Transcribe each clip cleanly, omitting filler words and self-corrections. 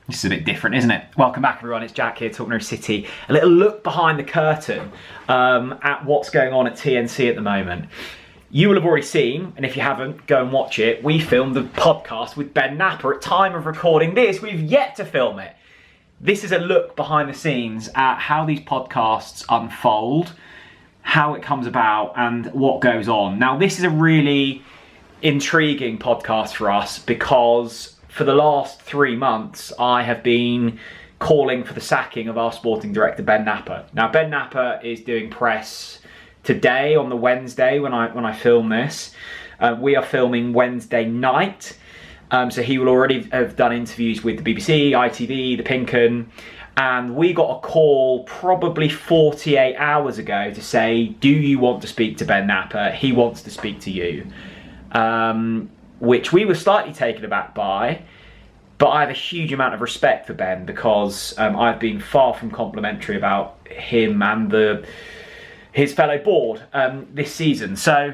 This is a bit different, isn't it? Welcome back, everyone. It's Jack here, TalkNorwichCity. A little look behind the curtain at what's going on at TNC at the moment. You will have already seen, and if you haven't, go and watch it. We filmed the podcast with Ben Knapper. At time of recording this, we've yet to film it. This is a look behind the scenes at how these podcasts unfold, how it comes about, and what goes on. Now, this is a really intriguing podcast for us because for the last 3 months, I have been calling for the sacking of our sporting director, Ben Knapper. Now, Ben Knapper is doing press today on the Wednesday when I film this. We are filming Wednesday night, so he will already have done interviews with the BBC, ITV, the Pink 'Un, and we got a call probably 48 hours ago to say, do you want to speak to Ben Knapper? He wants to speak to you. Which we were slightly taken aback by, but I have a huge amount of respect for Ben because I've been far from complimentary about him and his fellow board this season. So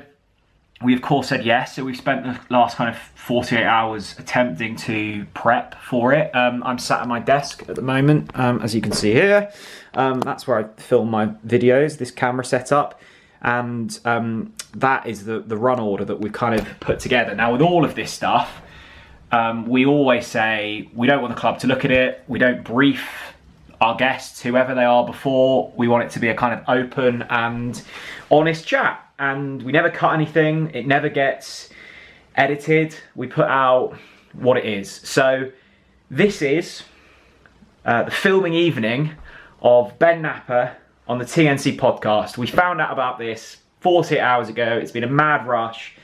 we of course said yes. So we've spent the last kind of 48 hours attempting to prep for it. I'm sat at my desk at the moment, as you can see here. That's where I film my videos, this camera setup. And that is the run order that we've kind of put together. Now, with all of this stuff, we always say we don't want the club to look at it. We don't brief our guests, whoever they are, before. We want it to be a kind of open and honest chat. And we never cut anything. It never gets edited. We put out what it is. So this is the filming evening of Ben Knapper on the TNC podcast. We found out about this 48 hours ago. It's been a mad rush.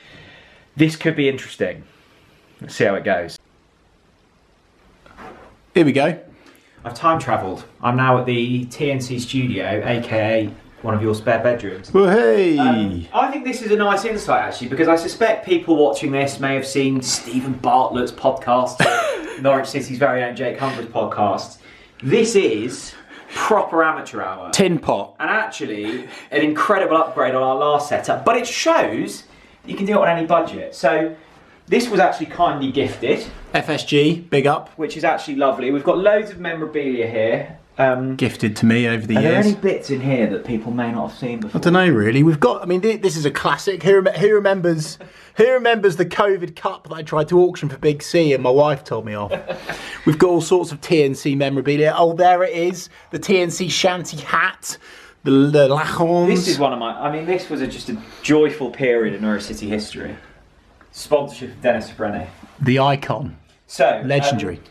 This could be interesting. Let's see how it goes. Here we go. I've time travelled. I'm now at the TNC studio, aka one of your spare bedrooms. Well, hey! I think this is a nice insight actually, because I suspect people watching this may have seen Stephen Bartlett's podcast, Norwich City's very own Jake Humphreys podcast. This is proper amateur hour. Tin pot. And actually, an incredible upgrade on our last setup, but it shows you can do it on any budget. So this was actually kindly gifted. FSG, big up. Which is actually lovely. We've got loads of memorabilia here. Gifted to me over the years. Are there any bits in here that people may not have seen before? I don't know really. We've got, I mean, this is a classic. Who remembers the COVID cup that I tried to auction for Big C and my wife told me off? We've got all sorts of TNC memorabilia. Oh, there it is. The TNC shanty hat. The Lachons. This is one of my, I mean, this was just a joyful period in Norwich City history. Sponsorship of Dennis Brennan. The icon. So legendary.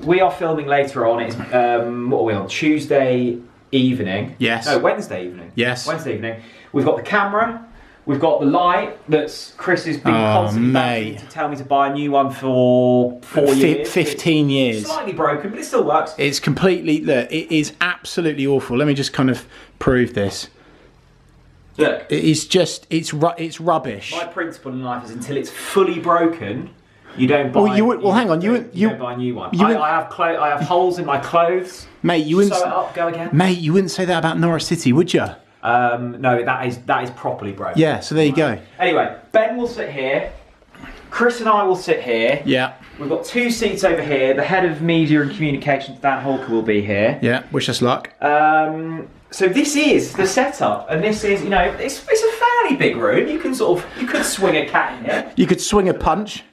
We are filming later on. It's what are we on? Tuesday evening. Yes. No, Wednesday evening. Yes. Wednesday evening. We've got the camera. We've got the light that's Chris has been constantly begging to tell me to buy a new one for 4 years. 15 years. It's slightly broken, but it still works. It's completely, look, it is absolutely awful. Let me just kind of prove this. Look. It is just, it's rubbish. My principle in life is until it's fully broken, you don't buy. Hang on. You don't buy a new one. I have holes in my clothes. Mate, you wouldn't. Sew it up. Go again. Mate, you wouldn't say that about Norwich City, would you? No, that is properly broken. Yeah. So there you go. Anyway, Ben will sit here. Chris and I will sit here. Yeah. We've got 2 seats over here. The head of media and communications, Dan Hawker, will be here. Yeah. Wish us luck. So this is the setup, and this is, it's a fairly big room. You could swing a cat in here. You could swing a punch.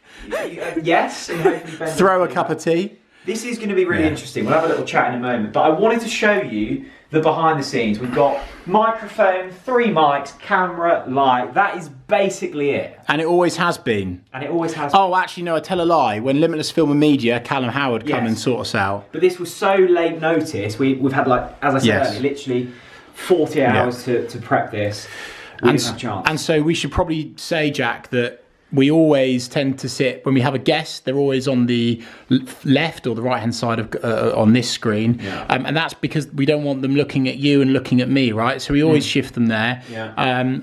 Yes. And hopefully Ben throw a cup of tea. This is going to be really interesting. We'll have a little chat in a moment. But I wanted to show you the behind the scenes. We've got microphone, 3 mics, camera, light. That is basically it. And it always has been. Oh, actually, no, I tell a lie. When Limitless Film and Media, Callum Howard come and sort us out. But this was so late notice. We've had, like, as I said earlier, literally 48 hours to prep this. We didn't have a chance. And so we should probably say, Jack, that we always tend to sit, when we have a guest, they're always on the left or the right-hand side of on this screen. Yeah. And that's because we don't want them looking at you and looking at me, right? So we always shift them there. Yeah.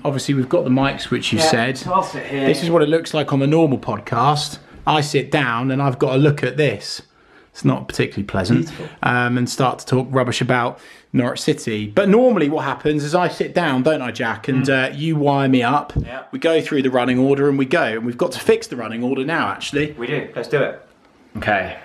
Obviously, we've got the mics, which you said. So I'll sit here. This is what it looks like on the normal podcast. I sit down and I've got to look at this. It's not particularly pleasant. And start to talk rubbish about Norwich City. But normally what happens is I sit down, don't I, Jack? And you wire me up. Yeah. We go through the running order and we go. And we've got to fix the running order now, actually. We do. Let's do it. Okay.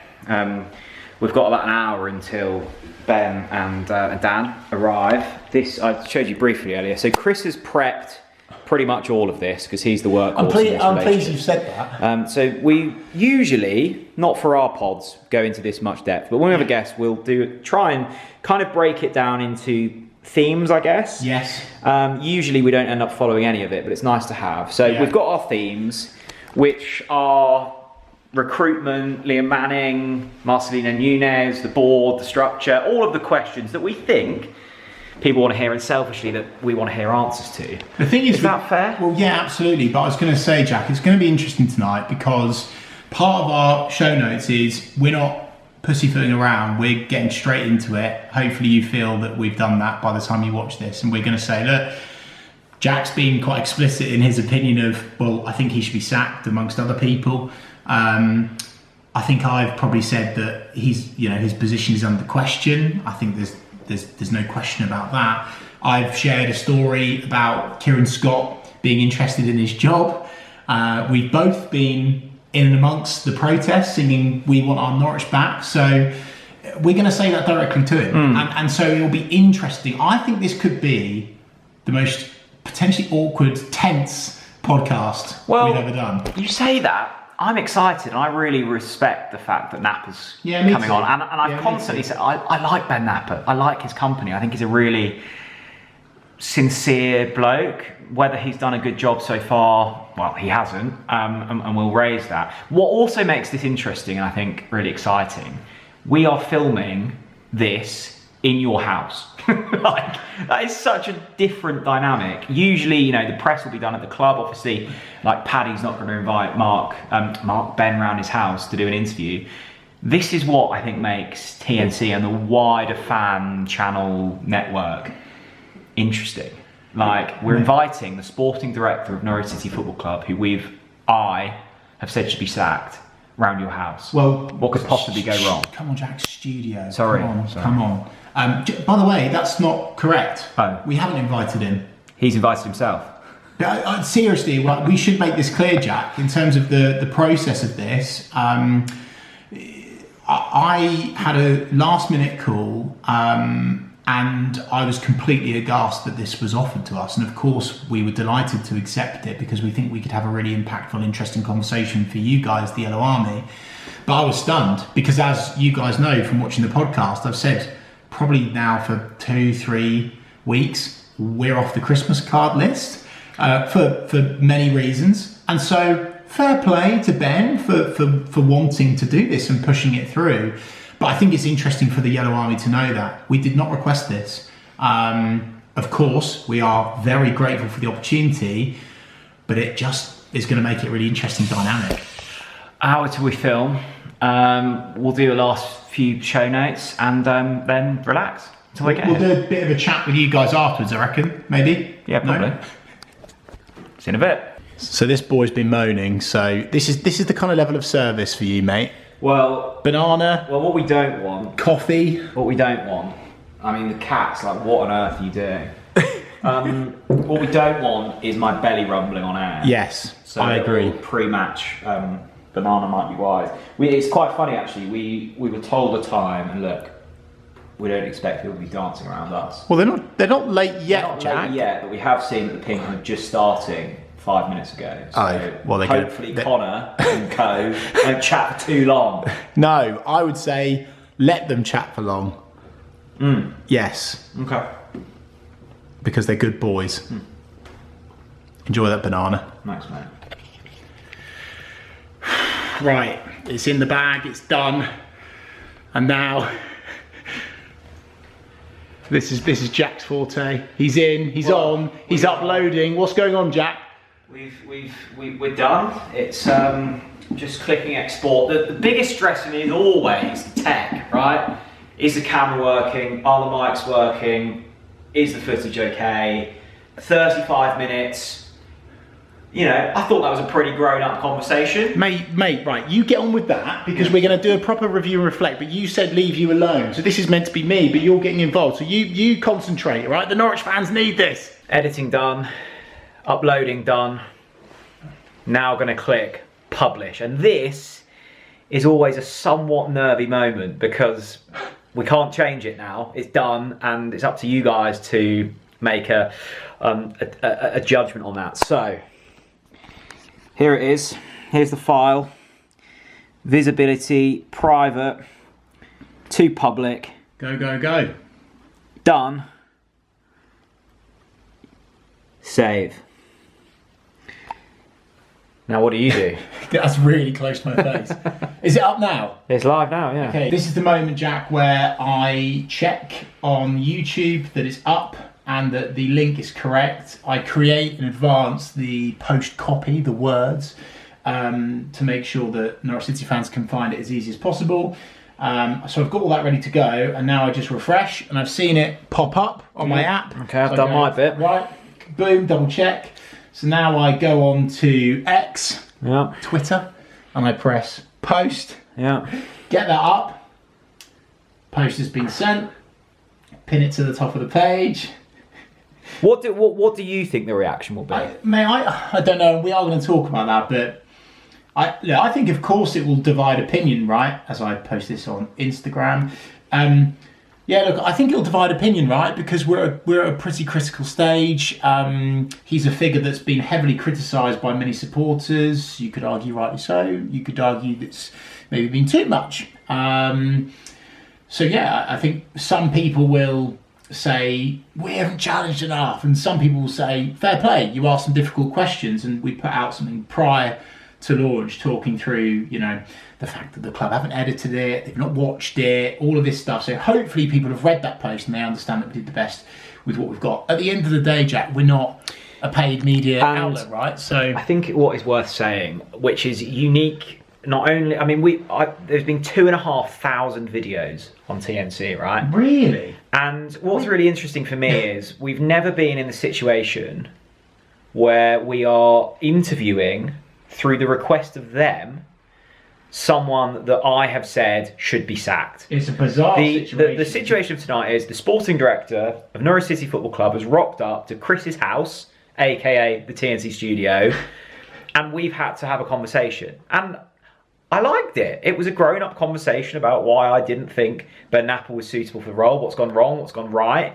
We've got about an hour until Ben and Dan arrive. This I showed you briefly earlier. So Chris has prepped pretty much all of this because he's the workhorse. I'm pleased you've said that. So we usually, not for our pods, go into this much depth, but when we have a guest, we'll try and kind of break it down into themes, I guess. Yes. Usually we don't end up following any of it, but it's nice to have. So we've got our themes, which are recruitment, Liam Manning, Marcelino Nunez, the board, the structure, all of the questions that we think people want to hear, and selfishly that we want to hear answers to. The thing is that fair? Well, yeah, absolutely. But I was going to say, Jack, it's going to be interesting tonight because part of our show notes is we're not pussyfooting around. We're getting straight into it. Hopefully you feel that we've done that by the time you watch this. And we're going to say, look, Jack's been quite explicit in his opinion of, well, I think he should be sacked amongst other people. I think I've probably said that his position is under question. I think there's no question about that. I've shared a story about Kieran Scott being interested in his job. We've both been in and amongst the protests singing "We Want Our Norwich Back." So we're going to say that directly to him. And so it'll be interesting. I think this could be the most potentially awkward, tense podcast we've ever done. You say that. I'm excited, and I really respect the fact that Knapper's me coming too. on. And I've constantly said, I like Ben Knapper. I like his company. I think he's a really sincere bloke. Whether he's done a good job so far, well, he hasn't, and we'll raise that. What also makes this interesting, and I think really exciting, we are filming this in your house. Like, that is such a different dynamic. Usually, the press will be done at the club. Obviously, like Paddy's not going to invite Mark Ben round his house to do an interview. This is what I think makes TNC and the wider fan channel network interesting. Like, we're inviting the sporting director of Norwich City Football Club, who I have said should be sacked, round your house. Well, what could possibly go wrong? Come on, Jack, studio. Sorry. Come on. By the way, that's not correct. Oh. We haven't invited him. He's invited himself. Seriously, we should make this clear, Jack, in terms of the process of this. I had a last minute call and I was completely aghast that this was offered to us. And of course, we were delighted to accept it because we think we could have a really impactful, interesting conversation for you guys, the Yellow Army. But I was stunned because, as you guys know from watching the podcast, I've said probably now for 2-3 weeks, we're off the Christmas card list for many reasons. And so fair play to Ben for wanting to do this and pushing it through. But I think it's interesting for the Yellow Army to know that we did not request this. Of course, we are very grateful for the opportunity, but it just is going to make it a really interesting dynamic. Hour till we film. We'll do the last few show notes and then relax until we get We'll here. do a bit of a chat with you guys afterwards, I reckon. Maybe? Yeah, probably. No? See you in a bit. So this boy's been moaning. So this is the kind of level of service for you, mate. Well, Banana, what we don't want. coffee. What we don't want. I mean, the cat's like, what on earth are you doing? What we don't want is my belly rumbling on air. Yes, So I agree. Pre-match, Banana might be wise. It's quite funny actually. We were told a time, and look, we don't expect people to be dancing around us. Well, they're not late yet, Not Jack. late yet, but we have seen that the ping are just starting 5 minutes ago. So hopefully Connor and co don't chat for too long. No, I would say let them chat for long. Yes, Okay. because they're good boys. Enjoy that banana. Thanks, mate. Right, it's in the bag, it's done. And now this is Jack's forte. He's in, he's on, he's uploading. What's going on, Jack? We're done. It's just clicking export. The biggest stress for me is always the tech, right? Is the camera working? Are the mics working? Is the footage okay? 35 minutes. I thought that was a pretty grown-up conversation. Mate, right, you get on with that because we're going to do a proper review and reflect, but you said leave you alone. So this is meant to be me, but you're getting involved. So you concentrate, right? The Norwich fans need this. Editing done, uploading done. Now going to click publish. And this is always a somewhat nervy moment because we can't change it now. It's done, and it's up to you guys to make a judgment on that. So here it is. Here's the file. Visibility, private, to public. Go, go, go. Done. Save. Now what do you do? That's really close to my face. Is it up now? It's live now, yeah. Okay, this is the moment, Jack, where I check on YouTube that it's up and that the link is correct. I create in advance the post copy, the words, to make sure that Norwich City fans can find it as easy as possible. So I've got all that ready to go, and now I just refresh, and I've seen it pop up on my app. Okay, I've done my bit. Right, boom, double check. So now I go on to X, Twitter, and I press post. Yeah. Get that up. Post has been sent. Pin it to the top of the page. What do you think the reaction will be? I don't know. We are going to talk about that, but I think of course it will divide opinion, right? As I post this on Instagram. Yeah, look, I think it'll divide opinion, right? Because we're at a pretty critical stage. He's a figure that's been heavily criticised by many supporters. You could argue rightly so. You could argue that's maybe been too much. So yeah, I think some people will say we haven't challenged enough, and some people will say fair play. You asked some difficult questions, and we put out something prior to launch, talking through, you know, the fact that the club haven't edited it, they've not watched it, all of this stuff. So hopefully people have read that post and they understand that we did the best with what we've got. At the end of the day, Jack, we're not a paid media outlet, right? So I think what is worth saying, which is unique, not only, I mean, there's been 2,500 videos on TNC, right? Really? And what's really interesting for me is we've never been in a situation where we are interviewing, through the request of them, someone that I have said should be sacked. It's a bizarre situation. The situation of tonight is the sporting director of Norwich City Football Club has rocked up to Chris's house, aka the TNC studio, and we've had to have a conversation. And I liked it. It was a grown-up conversation about why I didn't think Ben Knapper was suitable for the role, what's gone wrong, what's gone right.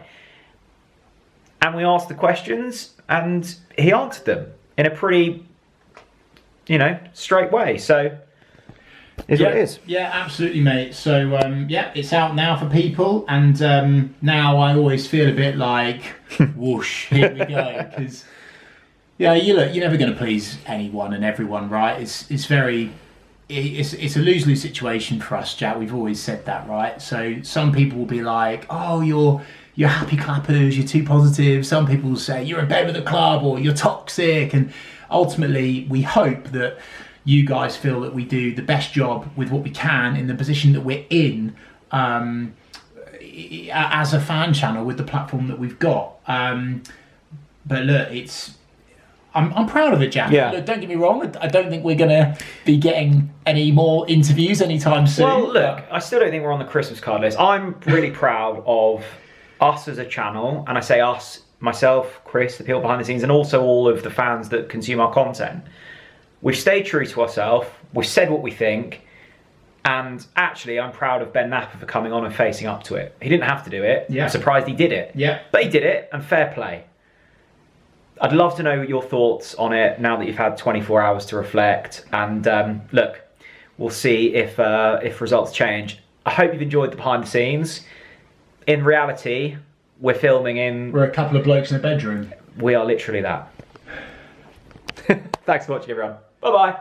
And we asked the questions, and he answered them in a pretty, you know, straight way. So is what it is. Yeah, absolutely, mate. So yeah, it's out now for people, and now I always feel a bit like whoosh, here we go, because yeah, you're never going to please anyone and everyone, right? It's a lose-lose situation for us, Jack. We've always said that, right? So some people will be like, oh, you're happy clappers, you're too positive. Some people will say you're in bed with the club or you're toxic, and ultimately we hope that you guys feel that we do the best job with what we can in the position that we're in as a fan channel with the platform that we've got. But look, I'm proud of it, Jack. Yeah. Look, don't get me wrong, I don't think we're going to be getting any more interviews anytime soon. Well, look, I still don't think we're on the Christmas card list. I'm really proud of us as a channel, and I say us, myself, Chris, the people behind the scenes, and also all of the fans that consume our content. We've stayed true to ourselves, we've said what we think, and actually I'm proud of Ben Knapper for coming on and facing up to it. He didn't have to do it. Yeah. I'm surprised he did it. Yeah. But he did it, and fair play. I'd love to know your thoughts on it now that you've had 24 hours to reflect, and look, we'll see if results change. I hope you've enjoyed the behind the scenes. In reality, we're a couple of blokes in a bedroom. We are literally that. Thanks for watching, everyone. Bye-bye.